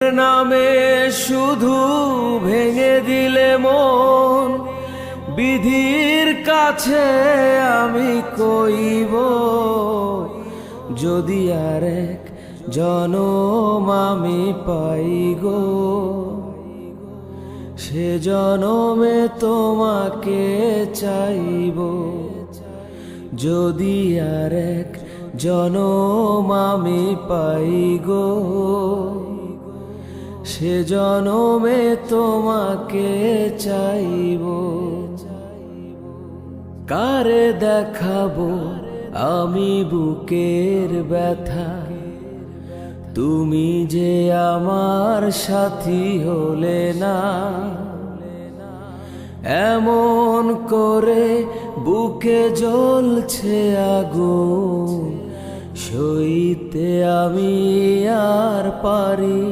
নামে শুধু ভেঙে দিলে মন, বিধির কাছে আমি কইব, যদি আর এক জনম আমি পাই গো, সে জনমে তোমাকে চাইব। যদি আর এক জনম আমি পাই গো, সে জনমে তোমাকে চাইব। কারে দেখাবো আমি বুকের ব্যথা, তুমি যে আমার সাথী হলে না। এমন করে বুকে জ্বলছে আগুন, সইতে আমি আর পারি